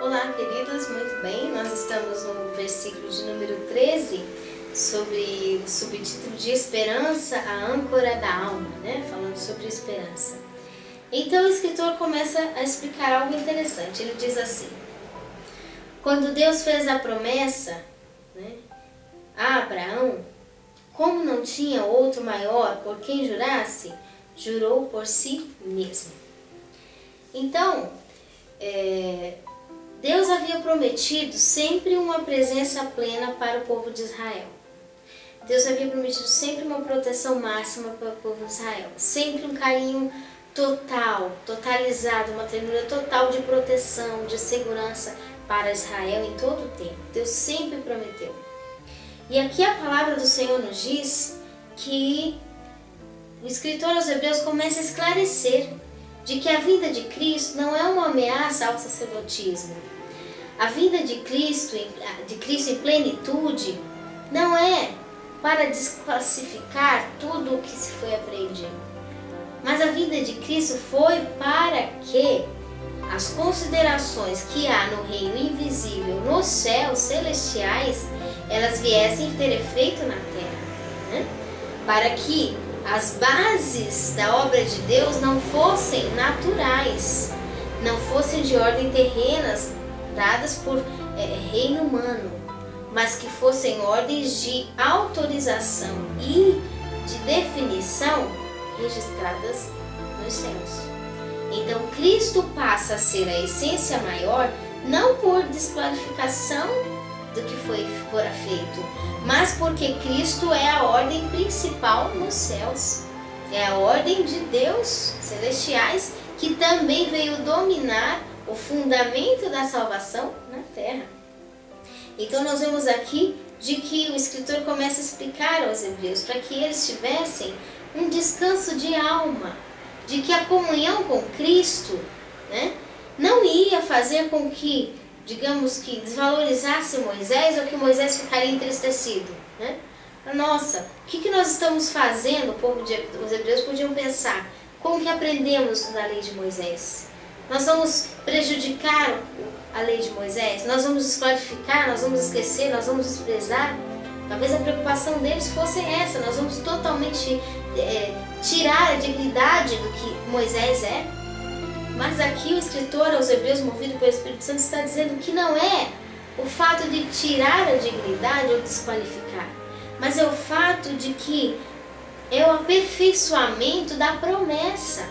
Olá, queridos, muito bem. Nós estamos no versículo de número 13, sobre o subtítulo de Esperança, a âncora da alma, né? Falando sobre esperança. Então o escritor começa a explicar algo interessante. Ele diz assim: quando Deus fez a promessa, né, a Abraão, como não tinha outro maior por quem jurasse, jurou por si mesmo. Então, Deus havia prometido sempre uma presença plena para o povo de Israel. Deus havia prometido sempre uma proteção máxima para o povo de Israel. Sempre um carinho total, totalizado, uma ternura total de proteção, de segurança para Israel em todo o tempo. Deus sempre prometeu. E aqui a palavra do Senhor nos diz que o escritor aos Hebreus começa a esclarecer de que a vinda de Cristo não é uma ameaça ao sacerdotismo. A vinda de Cristo em plenitude não é para desclassificar tudo o que se foi aprendido, mas a vinda de Cristo foi para que as considerações que há no reino invisível, nos céus celestiais, elas viessem ter efeito na terra, né? Para que as bases da obra de Deus não fossem naturais, não fossem de ordem terrenas, dadas por reino humano, mas que fossem ordens de autorização e de definição registradas nos céus. Então Cristo passa a ser a essência maior, não por desqualificação do que fora feito, mas porque Cristo é a ordem principal nos céus. É a ordem de Deus celestiais que também veio dominar o fundamento da salvação na terra. Então nós vemos aqui de que o escritor começa a explicar aos hebreus para que eles tivessem um descanso de alma, de que a comunhão com Cristo, né, não ia fazer com que, digamos que, desvalorizasse Moisés ou que Moisés ficaria entristecido, né? Nossa, o que nós estamos fazendo? O povo os hebreus podiam pensar: como que aprendemos da lei de Moisés? Nós vamos prejudicar a lei de Moisés? Nós vamos desqualificar? Nós vamos esquecer? Nós vamos desprezar? Talvez a preocupação deles fosse essa: nós vamos totalmente tirar a dignidade do que Moisés é. Mas aqui o escritor aos Hebreus, movido pelo Espírito Santo, está dizendo que não é o fato de tirar a dignidade ou desqualificar, mas é o fato de que é o aperfeiçoamento da promessa.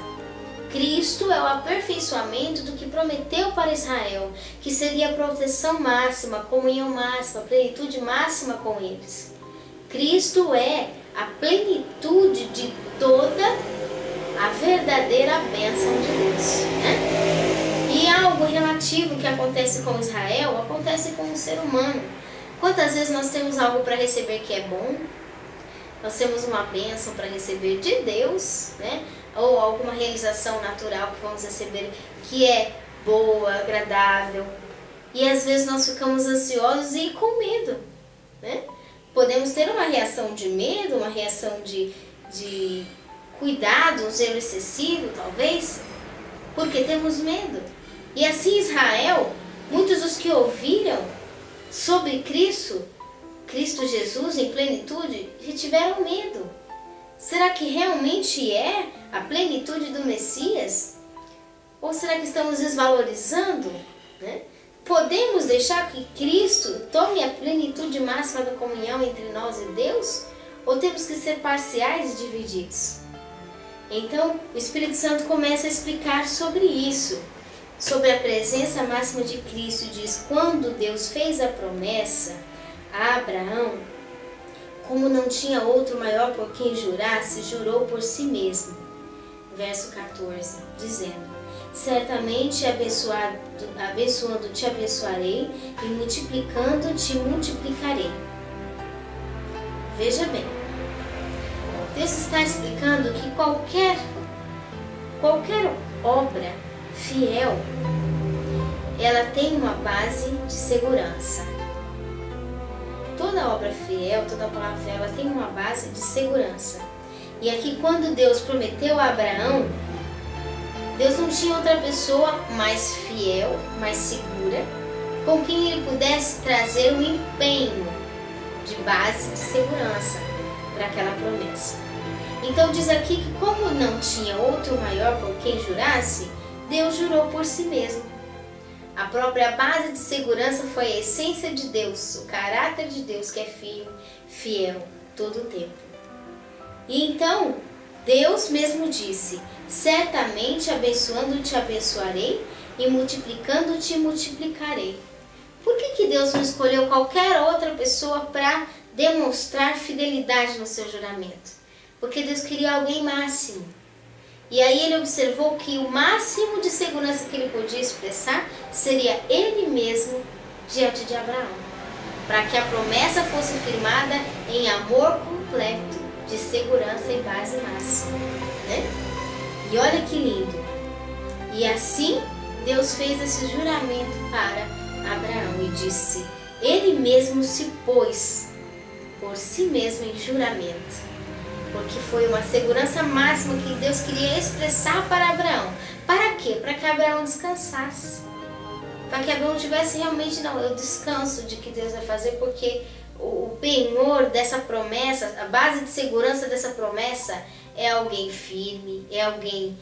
Cristo é o aperfeiçoamento do que prometeu para Israel, que seria a proteção máxima, comunhão máxima, plenitude máxima com eles. Cristo é a plenitude de toda a verdadeira bênção de Deus, né? E algo relativo que acontece com Israel, acontece com o ser humano. Quantas vezes nós temos algo para receber que é bom? Nós temos uma bênção para receber de Deus, né? Ou alguma realização natural que vamos receber que é boa, agradável. E às vezes nós ficamos ansiosos e com medo, né? Podemos ter uma reação de medo, uma reação de cuidado, um zelo excessivo, talvez, porque temos medo. E assim Israel, muitos dos que ouviram sobre Cristo Jesus em plenitude, tiveram medo. Será que realmente é a plenitude do Messias? Ou será que estamos desvalorizando, né? Podemos deixar que Cristo tome a plenitude máxima da comunhão entre nós e Deus? Ou temos que ser parciais e divididos? Então, o Espírito Santo começa a explicar sobre isso, sobre a presença máxima de Cristo. Diz: quando Deus fez a promessa a Abraão, como não tinha outro maior por quem jurasse, jurou por si mesmo. Verso 14, dizendo: certamente abençoando te abençoarei e multiplicando te multiplicarei. Veja bem, Deus está explicando que qualquer obra fiel, ela tem uma base de segurança. Toda obra fiel, toda palavra fiel, ela tem uma base de segurança. E aqui, quando Deus prometeu a Abraão, Deus não tinha outra pessoa mais fiel, mais segura, com quem ele pudesse trazer um empenho de base de segurança para aquela promessa. Então diz aqui que como não tinha outro maior por quem jurasse, Deus jurou por si mesmo. A própria base de segurança foi a essência de Deus, o caráter de Deus que é firme, fiel, todo o tempo. E então, Deus mesmo disse: certamente abençoando-te abençoarei e multiplicando-te multiplicarei. Por que Deus não escolheu qualquer outra pessoa para demonstrar fidelidade no seu juramento? Porque Deus queria alguém máximo. E aí ele observou que o máximo de segurança que ele podia expressar seria ele mesmo diante de Abraão, para que a promessa fosse firmada em amor completo, de segurança e base máxima, né? E olha que lindo! E assim Deus fez esse juramento para Abraão e disse: ele mesmo se pôs por si mesmo em juramento, porque foi uma segurança máxima que Deus queria expressar para Abraão. Para quê? Para que Abraão descansasse. Para que Abraão tivesse realmente, não, eu descanso de que Deus vai fazer, porque o penhor dessa promessa, a base de segurança dessa promessa é alguém firme, é alguém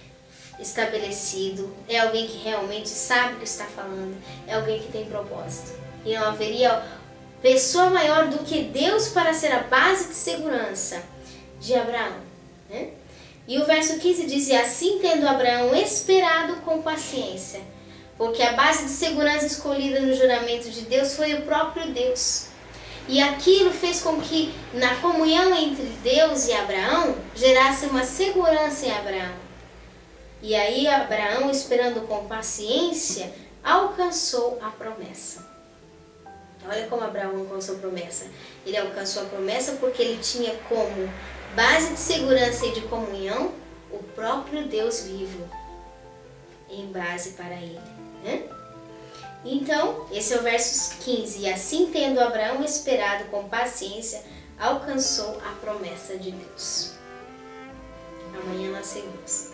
estabelecido, é alguém que realmente sabe o que está falando, é alguém que tem propósito. E não haveria pessoa maior do que Deus para ser a base de segurança de Abraão, né? E o verso 15 diz: e assim tendo Abraão esperado com paciência, porque a base de segurança escolhida no juramento de Deus foi o próprio Deus. E aquilo fez com que na comunhão entre Deus e Abraão gerasse uma segurança em Abraão. E aí Abraão, esperando com paciência, alcançou a promessa. Olha como Abraão alcançou a promessa. Ele alcançou a promessa porque ele tinha como base de segurança e de comunhão o próprio Deus vivo em base para ele, né? Então, esse é o verso 15. E assim tendo Abraão esperado com paciência, alcançou a promessa de Deus. Amanhã nós seguimos.